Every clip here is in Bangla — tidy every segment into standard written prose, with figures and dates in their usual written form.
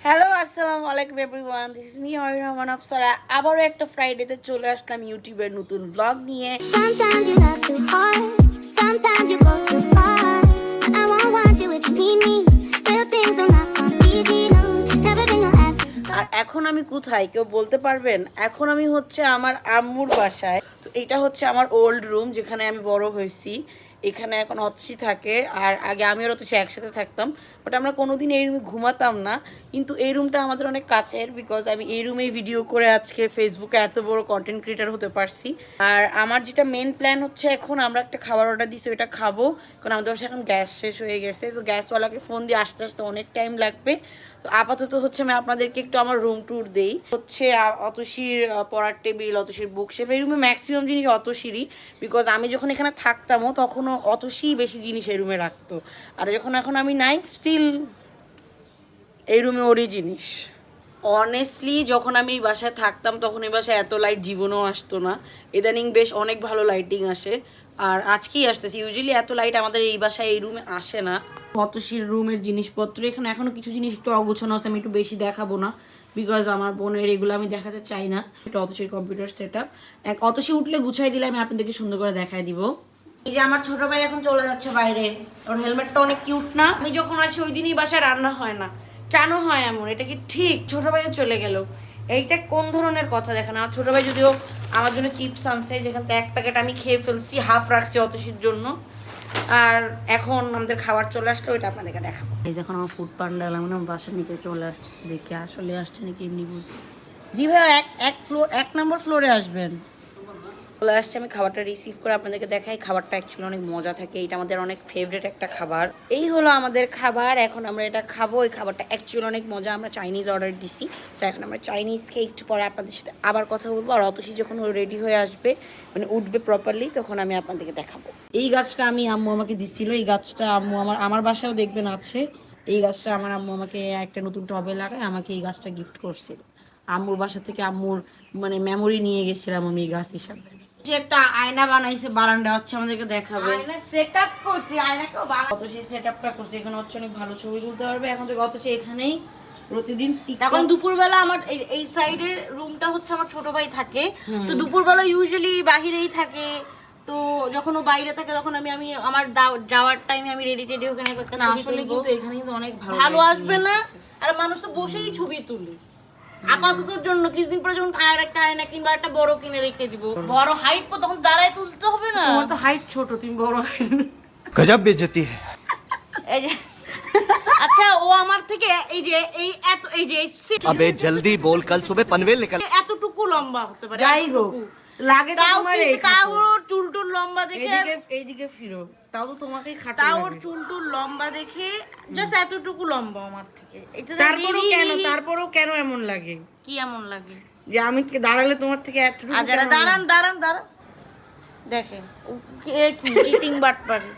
হ্যালো আসসালামু আলাইকুম everyone, this is me Arin Rahman Afsara. আবারও একটা ফ্রাইডেতে চলে আসলাম ইউটিউবের নতুন ব্লগ নিয়ে। Sometimes you love too hard, sometimes you go too far. I won't want you if you need me. Real things don't not come easy, no. Never been your average. আর এখন আমি কোথায় কেউ বলতে পারবেন? এখন আমি হচ্ছে আমার আম্মুর বাসায়। তো এটা হচ্ছে আমার ওল্ড রুম, যেখানে আমি বড় হয়েছি। এখানে এখন অতসি থাকে, আর আগে আমি আর অতসি একসাথে থাকতাম, বাট আমরা কোনোদিন এই রুমে ঘুমাতাম না। কিন্তু এই রুমটা আমাদের অনেক কাছের, বিকজ আমি এই রুমেই ভিডিও করে আজকে ফেসবুকে এত বড় কন্টেন্ট ক্রিয়েটার হতে পারছি। আর আমার যেটা মেন প্ল্যান হচ্ছে, এখন আমরা একটা খাবার অর্ডার দিছি, ওইটা খাবো, কারণ আমাদের বাসায় এখন গ্যাস শেষ হয়ে গেছে। তো গ্যাসওয়ালাকে ফোন দিয়ে আসতে আসতে অনেক টাইম লাগবে। তো আপাতত হচ্ছে আমি আপনাদেরকে একটু আমার রুম ট্যুর দেই। হচ্ছে অতসির পড়ার টেবিল, অতসির বুকশেলফ, এই রুমে ম্যাক্সিমাম জিনিস অতসিরই, বিকজ আমি যখন এখানে থাকতামও তখনও অতসিই বেশি জিনিস এই রুমে রাখতো। আর যখন এখন আমি নাই, স্টিল এই রুমে ওরই জিনিস। অনেস্টলি যখন আমি এই বাসায় থাকতাম তখন এই বাসায় এত লাইট জীবনেও আসতো না। ইদানিং বেশ অনেক ভালো লাইটিং আসে, আর আজকেই আসতেছে। ইউজুয়ালি এত লাইট আমাদের এই বাসায় এই রুমে আসে না। অতসির রুমের জিনিসপত্র এখানে এখনো কিছু জিনিস একটু অগোছানো আছে, আমি একটু বেশি দেখাবো না, বিকজ আমার বোনের এগুলো আমি দেখাতে চাই না। এটা অতসির কম্পিউটার সেট আপ। অতসি উঠলে গুছাই দিলে আমি আপনাদেরকে সুন্দর করে দেখাই দিব। এই যে আমার ছোট ভাই এখন চলে যাচ্ছে বাইরে, ওর হেলমেটটা অনেক কিউট না? আমি যখন আসি ওই দিনই বাসায় রান্না হয় না, কেন হয় এমন? এটা কি ঠিক? ছোট ভাইও চলে গেল, এইটা কোন ধরনের কথা? দেখেন, আমার ছোট ভাই যদিও আমার জন্য চিপস আনছে, যেখান থেকে এক প্যাকেট আমি খেয়ে ফেলছি, হাফ রাখছি অতসির জন্য। আর এখন আমাদের খাবার চলে আসলে ওইটা আপনাদেরকে দেখাবো। এই যে এখন আমার ফুড পান্ডা আমার বাসার নিচে চলে আসছে, দেখি আসলে আসছে নাকি এমনি বলতেছে। জি ভাই, এক নম্বর ফ্লোরে আসবেন। চলে আসছে, আমি খাবারটা রিসিভ করে আপনাদেরকে দেখাই। খাবারটা অ্যাকচুয়ালি অনেক মজা থাকে, এটা আমাদের অনেক ফেভারিট একটা খাবার। এই হলো আমাদের খাবার, এখন আমরা এটা খাবো। এই খাবারটা অ্যাকচুয়ালি অনেক মজা। আমরা চাইনিজ অর্ডার দিছি, সো এখন আমরা চাইনিজ খেয়ে একটু পরে আপনাদের সাথে আবার কথা বলবো। আর অতসি যখন ও রেডি হয়ে আসবে, মানে উঠবে প্রপারলি, তখন আমি আপনাদেরকে দেখাবো। এই গাছটা আম্মু আমাকে দিছিল। এই গাছটা আম্মু আমার বাসায়ও দেখবেন আছে। এই গাছটা আমার আম্মু আমাকে একটা নতুন টবে লাগায় আমাকে এই গাছটা গিফট করছিল। আম্মুর বাসা থেকে আম্মুর মানে মেমোরি নিয়ে গেছিলাম আমি এই গাছ হিসাবে। একটা আয়না বানাইছে বারান্দা, হচ্ছে আমাদেরকে দেখাবে। আয়না সেটআপ করছি, আয়নাকেও বানাই। কত সেই সেটআপটা করছি, এখানে হচ্ছে অনেক ভালো ছবি তুলতে পারবে। এখন তো কত সেই এখানেই প্রতিদিন। এখন দুপুরবেলা আমার এই সাইডের রুমটা হচ্ছে আমার ছোট ভাই থাকে, তো দুপুরবেলা ইউজুয়ালি বাহিরেই থাকে। তো যখন ও বাইরে থাকে তখন আমি আমার যাওয়ার টাইমে আমি রেডি টেডি ওখানে একটা ছবি আসলে তুলবো। কিন্তু এখানে কিন্তু অনেক ভালো আসবে না? আর মানুষ তো বসেই ছবি তুলে। আপাততর জন্য কিছুদিন পরে যখন আর একটা আয়না কিংবা একটা বড় কিনে রেখে দিব, বড় হাইট পর তখন দাঁড়ায় তুলতে হবে না? তোমার তো হাইট ছোট, তুমি বড় হাইট। गजब बेइज्जती है। এই যে আচ্ছা, ও আমার থেকে এই যে এই যে अबे जल्दी बोल, कल सुबह पनवेल निकल। এতটুকু লম্বা হতে পারে। যাই হোক, লাগে তো তোমার এই তাও ওর চুলটুল লম্বা দেখে, এইদিকে ফিরো, তাও তো তোমাকেই খাটো তাও ওর লাগে। চুলটুল লম্বা দেখে জাস্ট এতটুকু লম্বা আমার থেকে। এটা তারপরেও কেন এমন লাগে? কি এমন লাগে যে আমি দাঁড়ালে তোমার থেকে এতটুকু আর যারা দাঁড়ান দেখেন ও কি চিটিং বাটপারি।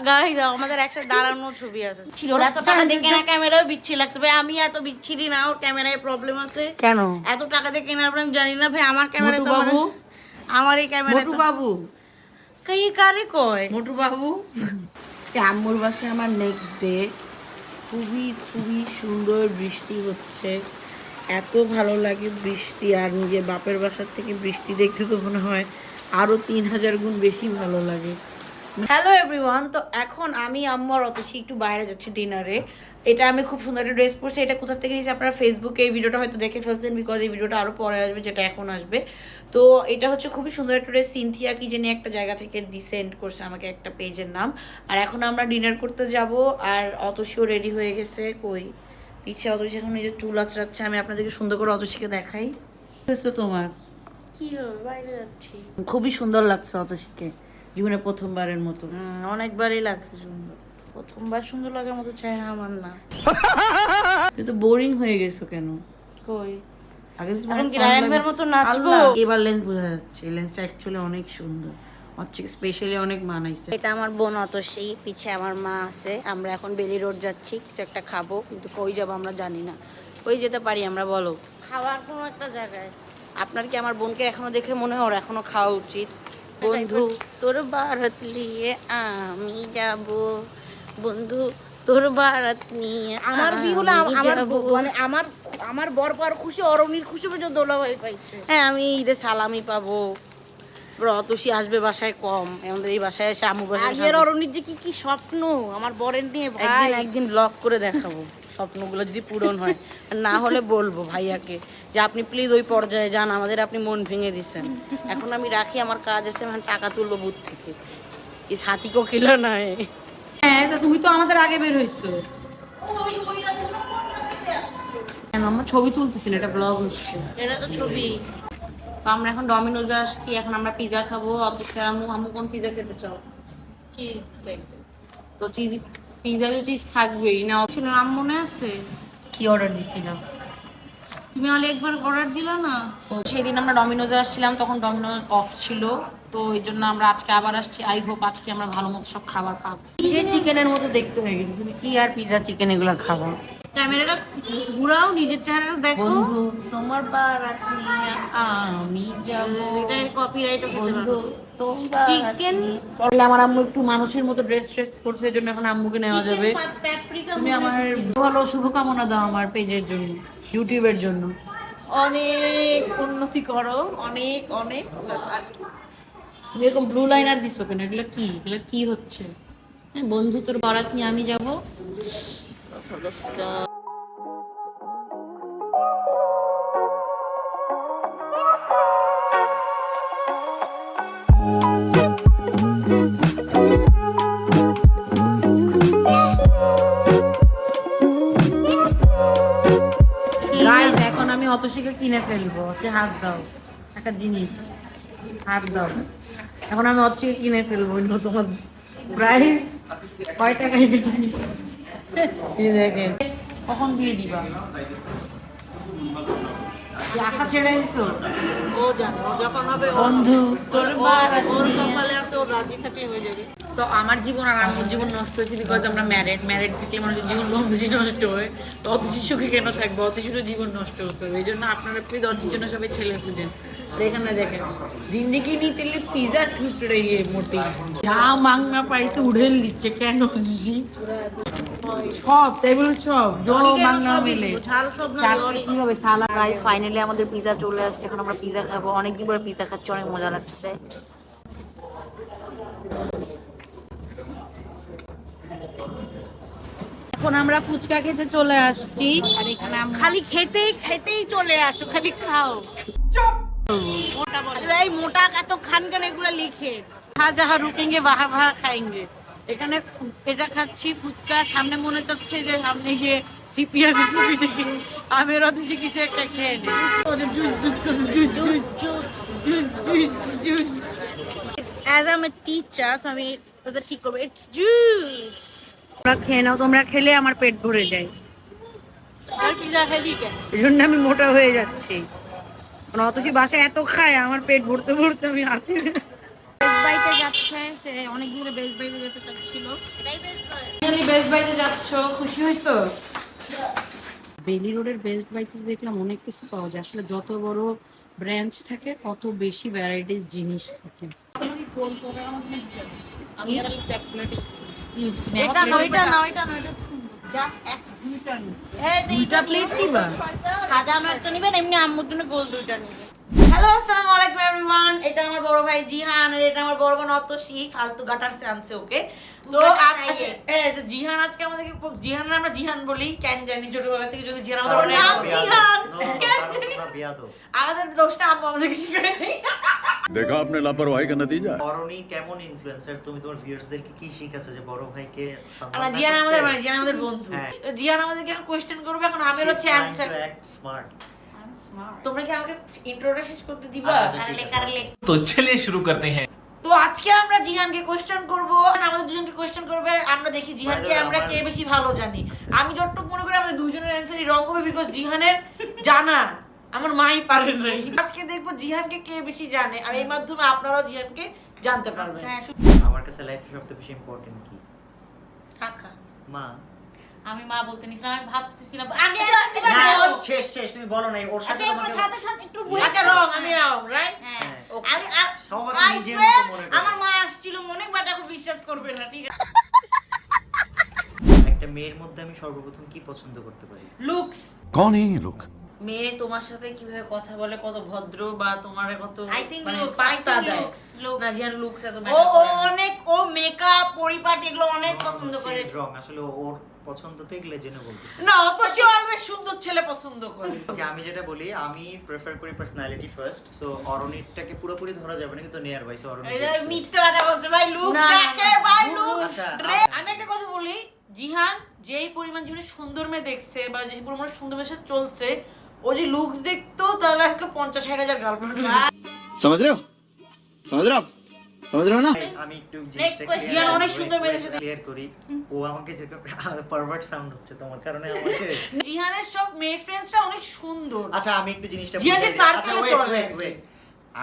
গাই দাও, আমাদের একসাথে দাঁড়ানোর ছবি আছে। ছিল এত টাকা দিয়ে কেনা ক্যামেরাও বিচ্ছি লাগছে ভাই। আমি এত বিচ্ছিরি না, ওর ক্যামেরায় প্রবলেম আছে। কেন? এত টাকা দিয়ে কেনার পর আমি জানি না ভাই, আমার ক্যামেরা তো বাবু, আমার এই ক্যামেরা মোটু তো বাবু, কারে কয় মোটু বাবু। আজকে আম্মুর বাসায় আমার নেক্সট ডে। খুবই খুবই সুন্দর বৃষ্টি হচ্ছে, এত ভালো লাগে বৃষ্টি। আর নিজের বাপের বাসার থেকে বৃষ্টি দেখতে তো মনে হয় আরো 3000 গুণ বেশি ভালো লাগে। হ্যালো এভরিওয়ান, তো এখন আমি আম্মু আর অতসি একটু বাইরে যাচ্ছি ডিনারে। এটা আমি খুব সুন্দর একটা ড্রেস পরছি। এটা কোথা থেকে নিয়েছি আপনারা ফেসবুকে এই ভিডিওটা হয়তো দেখে ফেলছেন, বিকজ এই ভিডিওটা আরও পরে আসবে, যেটা এখন আসবে। তো এটা হচ্ছে খুবই সুন্দর একটা ড্রেস, সিনথিয়া কি জানি একটা জায়গা থেকে সেন্ড করছে আমাকে একটা পেজের নাম। আর এখন আমরা ডিনার করতে যাব, আর অতসিও রেডি হয়ে গেছে। কই পিছিয়ে অতসি এখন নিজের চুল আঁচড়াচ্ছে, আমি আপনাদেরকে সুন্দর করে অতসিকে দেখাই। হয়েছে তোমার কি হবে, বাইরে যাচ্ছি। খুবই সুন্দর লাগছে অতসিকে, জীবনে প্রথমবারের মতো। অনেকবারই লাগছে সুন্দর, প্রথমবার সুন্দর লাগার মতো চাই আমার না। তুই তো বোরিং হয়ে গেছো কেন? কই আগে তো এখন কি রায়ান ভাইয়ের মতো নাচবো? এবার লেন্স বোঝা যাচ্ছে, লেন্সটা অ্যাকচুয়ালি অনেক সুন্দর, হচ্ছে স্পেশালি অনেক মানাইছে। এটা আমার বোন অতসী, পিছে আমার মা আছে। আমরা এখন বেলি রোড যাচ্ছি, কিছু একটা খাবো, কিন্তু কই যাবো আমরা জানি না। কই যেতে পারি আমরা, বলো? খাওয়ার কোনো একটা জায়গায়। আপনার কি আমার বোনকে এখনো দেখে মনে হয় ওর এখনো খাওয়া উচিত? বন্ধু তোর ভারত লিয়ে আমি যাব, বন্ধু তোর বারাত নিয়ে আমার বিয়ে হলে আমি আমার যাবো। মানে আমার বর পাওয়ার খুশি, অরণির খুশি পর্যন্ত দোলাভাই পাইছে। হ্যাঁ আমি ঈদের সালামি পাবো, অতসী আসবে বাসায় কম, আমাদের এই বাসায় এসে আম্মু বাসায় আগের অরণির যে কি স্বপ্ন আমার বরের নিয়ে ভাই। একদিন ব্লগ করে দেখাবো স্বপ্নগুলো যদি পূরণ হয়, আর না হলে বলবো ভাইয়াকে যে আপনি প্লিজ ওই পর্যায়ে যান, আমাদের আপনি মন ভেঙে দিছেন। এখন আমি রাখি, আমার কাজ আছে, আমি টাকা তুলবো বুথ থেকে, এই সাথীকেও খেলো নয়। হ্যাঁ তা তুমি তো আমাদের আগে বের হইছো। কেন আমরা ছবি তুলতেছি না, এটা ব্লগ হচ্ছে। এটা তো ছবি। তো আমরা এখন ডমিনোজে আসছি, এখন আমরা পিজা খাবো। অতটা আম্মু কোন পিজা খেতে চাও? চিজ তো চিজ, পিজা তো চিজ থাকবেই না। ছিল নাম মনে আছে? কি অর্ডার দিছিলাম? তুমি আলে একবার অর্ডার দিলা না? সেই দিন আমরা ডমিনোজে আসছিলাম, তখন ডমিনোজ অফ ছিল, তো এই জন্য আমরা আজকে আবার আসছি। আই হোপ আজকে আমরা ভালো মতো সব খাবার পাবো। যে চিকেনের মতো দেখতে হয়ে গেছে। তুমি কি আর পিজা চিকেন এগুলো খাবো? ক্যামেরাটা ঘুরাও, নিজের চেহারাটা দেখো। বন্ধু তোমার বারাত নিয়ে আমি যাবো, এটা কপিরাইট বন্ধু তোমার চিকেন করলে আমার আম্মু একটু মানুষের মতো ড্রেস করছে, এই জন্য এখন আম্মুকে নেওয়া যাবে। তুমি আমার ভালো শুভকামনা দাও আমার পেজের জন্য, ইউটিউবের জন্য। অনেক উন্নতি করো, অনেক অনেক। তুমি এরকম ব্লু লাইনার দিছো কেন? এগুলো কি হচ্ছে? হ্যাঁ, বন্ধু তোর বারাত নিয়ে আমি যাবো। Guys, এখন আমি অতসীকে কিনে ফেলবো। হাত দাও, একটা জিনিস হাত দাও। এখন আমি অতসীকে কিনে ফেলবো। তোমার প্রাইস কয় টাকায় বিক্রি? এই দেখেন, কখন দিয়ে দিবা? কি আশা ছেড়ে দিছো? ও জানো যখন হবে বন্ধু তোর বারাত ওর নিয়ে কপালে আছে, ওর রাজি খাটি হয়ে যাবে। তো আমার জীবন আর আম্মুর জীবন নষ্ট হয়েছে বিকজ আমরা ম্যারিড থেকে মানুষের জীবন কম বেশি নষ্ট হয়। তো অত শিশুকে কেন থাকবে? অত শিশুর জীবন নষ্ট হতে হবে। এই জন্য আপনারা প্লিজ অতির জন্য সবাই ছেলে খুঁজেন। দেখেন না, দেখেন জিন্দিগি নিয়ে তেলে পিজা ঠুস রही মোটি, যা মাংনা পাইছে উড়েল দিচ্ছে কেন? সব টেবিল সব জোড়ো মাংনা মিলে ঝাল সব না, কি হবে সালা। গাইস ফাইনালি আমাদের পিজা চলে আসছে, এখন আমরা পিজা খাবো। অনেকদিন পরে পিজা খাচ্ছি, অনেক মজা লাগতেছে। এখন আমরা ফুচকা খেতে চলে আসছি, আর এখানে খালি খেতেই চলে আসো, খালি খাও। মোটা বলে এই মোটা এত খান কেন? এগুলো লিখে যাহা রুকেঙ্গে বাহা বাহা খাएंगे। এখানে এটা খাচ্ছি ফুচকা, সামনে মনে হচ্ছে যে সামনে গিয়ে সিপি আছে, সিপি থেকে আমের অথচ কিছু একটা খেয়ে নে। As I M a teacher, আমি ওটা ঠিক করবো। It's juice. তোমরা খেয়ে নাও, তোমরা খেলে আমার পেট ভরে যায়। আর পিজা হেভি কেন? এই জন্য আমি মোটা হয়ে যাচ্ছি। অথচ বাসায় এত খায়, আমার পেট ভরতে ভরতে আমি হাতে বেস্ট বাইতে যাচ্ছে। সে অনেক দূরে বেস্ট বাইতে যেতে চাচ্ছিল। বেস্ট বাইতে যাচ্ছ, খুশি হয়েছো? বেলি রোডের বেস্ট বাইতে দেখলাম অনেক কিছু পাওয়া যায়। আসলে যত বড় ব্রাঞ্চ থাকে তত বেশি ভ্যারাইটিস জিনিস থাকে। এটা নয়টা জাস্ট এক দুইটা প্লেট দিবা? সাজানো একটা নিবেন, এমনি আম্মুর জন্য গোল দুইটা নিবেন। হ্যালো, আসসালামু আলাইকুম এভরিওয়ান। এটা আমার বড় ভাই জিহান, আর এটা আমার বড় বোন অতসী। ফালতু গাটার সে আনছে ওকে। তো তো জিহান আজকে আমাদেরকে, জিহান আমরা জিহান বলি কেন জানি, ছোটবেলা থেকে যদি জিহান আমাদের নাম জিহান কেন জানি, আমাদের দোষটা আম্মু আমাদেরকে শিখায় নাই। देखा आपने लापरवाही का नतीजा অরণি কেমন ইনফ্লুয়েন্সার? তুমি তোমার ভিউয়ার্সদেরকে কি শিখাচ্ছো যে বড় ভাইকে সম্মান না, না জিহান করতে? আমাদের মানে জিহান আমাদের বন্ধু। হ্যাঁ। জিহান আমাদেরকে কোয়েশ্চেন করবে, এখন আমির হচ্ছে অ্যানসার। স্মার্ট। তোমরা কি আমাকে ইন্ট্রোটা শেষ করতে দিবা? আচ্ছা, ঠিক আছে। কারলে तो चलिए शुरू करते हैं। তো আজকে আমরা জিহানকে কোশ্চেন করব, আমাদের দুজনকে কোশ্চেন করবে। আমরা দেখি জিহানকে আমরা কে বেশি ভালো জানি। আমি যতটুকু মনে করি আমাদের দুজনের অ্যানসারই রং হবে, বিকজ জিহানের জানা আমার মাই পারে নাই। আজকে দেখবো জিহানকে কে বেশি জানে, আর এই মাধ্যমে আপনারাও জিহানকে জানতে পারবেন। আমার কাছে লাইফে সবচেয়ে বেশি ইম্পর্টেন্ট কি? কাকা, মা। আমি মা বলতে নিছিলাম, আমি ভাবতেছিলাম আগে না, শেষ তুমি বলো নাই ওর সাথে তোমাকে একটু আচ্ছা রং, আমি রং রাইট। হ্যাঁ। আমি সবাই I নিজের swear, মতো মনে করে। আমার মা আসছিল মনে, বাট এখন বিশ্বাস করবে না, ঠিক আছে? একটা একটা মেয়ের মধ্যে আমি সর্বপ্রথম কি পছন্দ করতে পারি? লুকস। कौन है ये लोग? মেয়ে তোমার সাথে কিভাবে কথা বলে, কত ভদ্র, বা তোমার কত I think মানে looks, পাত্তা I think দেয়। looks. না জিয়ান লুকস এত ও matter ও করে না। অনেক ও মেকআপ পরিপাটি এগুলো অনেক পছন্দ করে। রং আসলে ওর পছন্দ তো এগুলো জেনে বলতেছি। না অতসী অলওয়েজ সুন্দর ছেলে পছন্দ করে। ওকে, আমি যেটা বলি, আমি প্রেফার করি পার্সোনালিটি ফার্স্ট। সো অরণিতটাকে পুরোপুরি ধরা যাবে না, কিন্তু নিয়ার বাই। সো অরণিত এটা মিথ্যা কথা বলছে ভাই, লুক না, না, দেখে না, ভাই, না, লুক আচ্ছা, ড্রেস। আমি একটা কথা বলি, জিহান যেই পরিমাণ জীবনে সুন্দর মেয়ে দেখছে বা যে পরিমাণ সুন্দর মেয়ের সাথে চলছে, ও যে লুকস দেখতো তাহলে আজকে 50-60 হাজার গার্লফ্রেন্ড। समझ रहे हो समझ रहे हो आप समझ रहे हो ना আমি একটু Next question, জিয়ান অনেক সুন্দর মেয়েদের সাথে- ক্লিয়ার করি। ও আমাকে যে পারভার্ট সাউন্ড হচ্ছে তোমার কারণে আমাকে। জিহানের সব মেয়ে ফ্রেন্ডসরা অনেক সুন্দর। আচ্ছা, আমি একটু জিনিসটা জিয়ান যে বুঝাই দিই। circle-এ আচ্ছা, চলে wait, যায়। wait.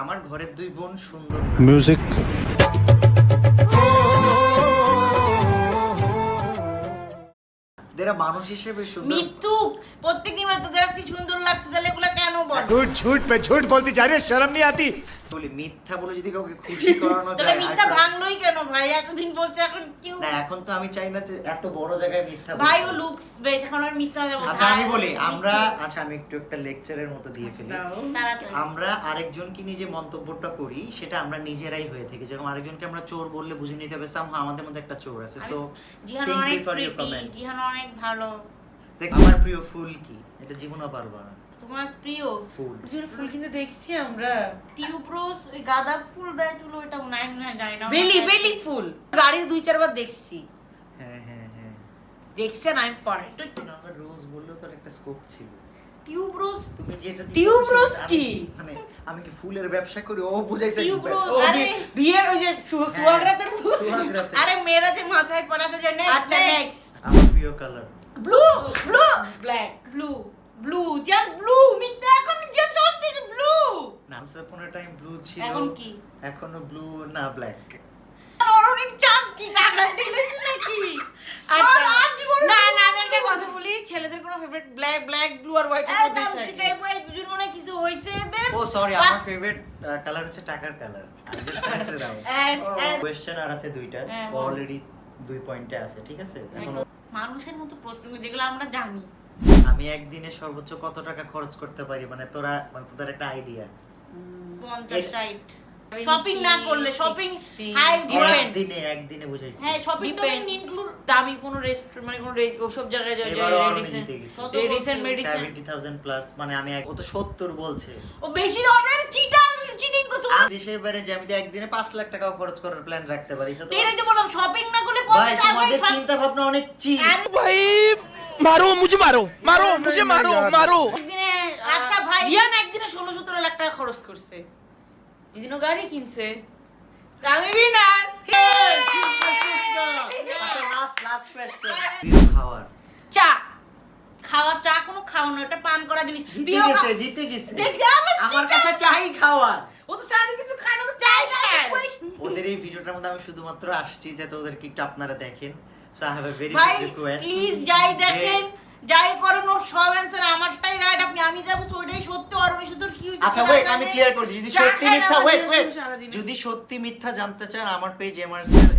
আমার ঘরের 2 বোন সুন্দর। म्यूजिक এরা মানুষ হিসেবে সুন্দর। মিথ্যুক প্রত্যেকদিন তো দেখ কি সুন্দর লাগছে, তাহলে এগুলা কেন বল? झूठ झूठ पे झूठ बोलती जा रही है, शर्म नहीं आती? বলি মিথ্যা বলে যদি কাউকে খুশি করানো তাহলে যায়। মিথ্যা ভাঙলোই কেন ভাই? এতদিন বলছে, এখন কেউ না, এখন তো আমি চাই না যে এত বড় জায়গায় মিথ্যা ভাই ও বলতে। লুকস বেশ, এখন আর মিথ্যা কথা বলছে। আচ্ছা আমি বলি, আমরা আচ্ছা আমি একটু একটা লেকচারের মতো দিয়ে ফেলি। তাড়াতাড়ি। আমরা আরেকজনকে নিয়ে যে মন্তব্যটা করি সেটা আমরা নিজেরাই হয়ে থাকি। যেরকম আরেকজনকে আমরা চোর বললে বুঝে নিতে হবে সামহাও আমাদের মধ্যে একটা চোর আছে। সো জিহান থ্যাংক অনেক you for your pretty, comment. Jihan অনেক ভালো। দেখ, আমার প্রিয় ফুল কি এটা জীবনও পারবো না। তোমার প্রিয় ফুল ফুল কিনতে দেখছি আমরা। টিউব রোজ, ওই গাঁদা ফুল দেয় চুলো, ওটা নাই না যায় না। বেলি বেলি ফুল গাড়িতে 2-4 বার দেখছি। হ্যাঁ হ্যাঁ হ্যাঁ। দেখছেন আমি পরে। আমরা রোজ বললেও তো একটা স্কোপ ছিল। টিউব রোজ, তুমি যেটা দিয়ে টিউব বলছো, রোজ আমি- কি? মানে আমি কি ফুলের ব্যবসা করি? ও বুঝাইছে টিউব রোজ। ও, আরে বিয়ের ওই যে সুহাগরাতের ফুল। সুহাগরাতে। আরে মেয়েরা যে মাথায় পরাতে যায় না। আচ্ছা নেক্সট আমার প্রিয় colour blue blue black. Blue blue জান ব্লু মিথ্যা, এখন যে সবচেয়ে ব্লু। না, কোনো টাইম ব্লু ছিল। এখন কি? এখনো ব্লু না ব্ল্যাক। অরুণির চাপ কি টাকা দিলেছ নাকি? আচ্ছা আর আজ জীবনে না না আমি একটা কথা বলি, ছেলেদের কোনো ফেভারিট ব্ল্যাক ব্ল্যাক ব্লু আর হোয়াইট এই দাম চিকাই পড়ে দুজন মনে হয় কিছু হইছে এদের। ও সরি, আমার ফেভারিট কালার হচ্ছে টাকার কালার। আমি জাস্ট আনসার দাও। কোশ্চেন আর আছে 2টা। হ্যাঁ, বল। অলরেডি 2 পয়েন্টে আছে, ঠিক আছে? এখন মানুষের মতো প্রশ্ন যেগুলো আমরা জানি। আমি একদিনে সর্বোচ্চ কত টাকা খরচ করতে পারি, মানে তোদের একটা আইডিয়া? 50-60 শপিং না করলে, শপিং 60 হাই Depends. একদিনে বুঝাইছি। হ্যাঁ শপিং তো Depends. ইনক্লুড। দামি কোনো রেস্টুরেন্ট মানে কোনো ওসব জায়গায় যায় এবারও আমি রেডিসন জিতে গেছি। রেডিসন মেডিসন 70,000 প্লাস, মানে আমি ও তো 70 বলছে। ও বেশি অর্ডার চিটার চিটিং করছো। দেশের বাইরে যে আমি তো একদিনে 5 লাখ টাকাও খরচ করার প্ল্যান রাখতে পারি। তো এটাই তো বললাম, শপিং না করলে ভাই 50 আর ভাই তোমাদের চিন্তা ভাবনা অনেক চিপ। আরে भाई मारो मुझे मारो मारो मुझे मारो मारो একদিনে আচ্ছা ভাই। জিয়ান একদিনে 16-17 লাখ টাকা খরচ করছে, যেদিনও গাড়ি কিনছে। আমি বিনার আচ্ছা লাস্ট কোশ্চেন। খাওয়ার চা খাওয়া, চা কোনো খাওয়া না, এটা পান করা জিনিস। জিতে গেছে। দেখছি আমার কাছে চাই খাওয়ার। ও তো সারাদিন কিছু খায় না, তো চাই খায়। ওদের এই ভিডিওটার মধ্যে আমি শুধুমাত্র আসছি যাতে ওদেরকে একটু আপনারা দেখেন। So I have a very ভাই বিগ রিকোয়েস্ট। প্লিজ যাই দেখেন, যাই করেন, ওর সব অ্যানসার আমারটাই রাইট। আমি যাবো ওইটাই সত্যি, আর আমি শুধু কি হইছে আচ্ছা সেটা ওয়েট, জানি। আমি ক্লিয়ার করে দিই। যদি চা সত্যি খায় না মিথ্যা, আমাদের ওয়েট সারাদিনে। যদি সত্যি মিথ্যা জানতে চান আমার পেজ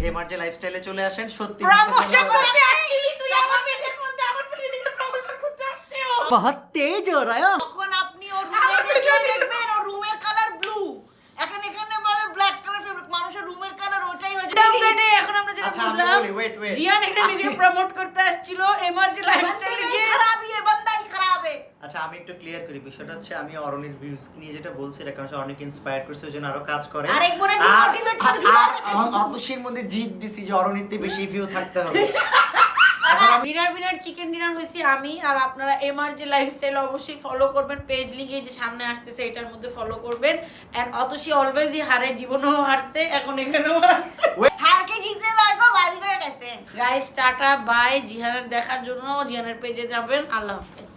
এমআরজে লাইফস্টাইলে চলে আসেন। সত্যি প্রমোশন করতে আসছিলি তুই আমার পেজের মধ্যে, আমার পেজে নিজে প্রমোশন করতে আসছে ও। বহুত তেজ হো রহা হ্যায়। তখন আপনি ওর রুমে গিয়ে দেখবেন ওর রুমের কালার ব্লু। এখানে বলে ব্ল্যাক কালার ফেভারিট, মানুষের রুমের কালার ওটাই হয়। এখন আমরা যেটা আচ্ছা আমি বললাম, বলি, ওয়েট জিয়ান এখানে নিজেকে প্রমোট করতে আসছিল এমার্জি লাইফস্টাইলে গিয়ে। খারাপ ইয়ে বান্দাই খারাপ है। আচ্ছা আমি একটু ক্লিয়ার করি বিষয়টা। হচ্ছে আমি অরণির ভিউজ নিয়ে যেটা বলছি, এটা কারণ অনেক ইন্সপায়ার করছে, ওই জন্য আরো কাজ করে। আরেক বোনের demotivate করে দিল। অতসীর মধ্যে জিত দিছি যে অরণিতে বেশি ভিউ থাকতে হবে। বিনার চিকেন ডিনার হয়েছি আমি, আর আপনারা এমআরজি লাইফস্টাইল অবশ্যই ফলো করবেন। পেজ লিঙ্কে যে সামনে আসতেছে এটার মধ্যে ফলো করবেন। এন্ড অতসী অলওয়েজই হারে, জীবনেও হারছে, এখন এখানেও হারছে। हार के जीतने वाले को बाजीगर कहते हैं। Guys tata bye. জিহানের দেখার জন্য জিহানের পেজে যাবেন। আল্লাহ হাফেজ।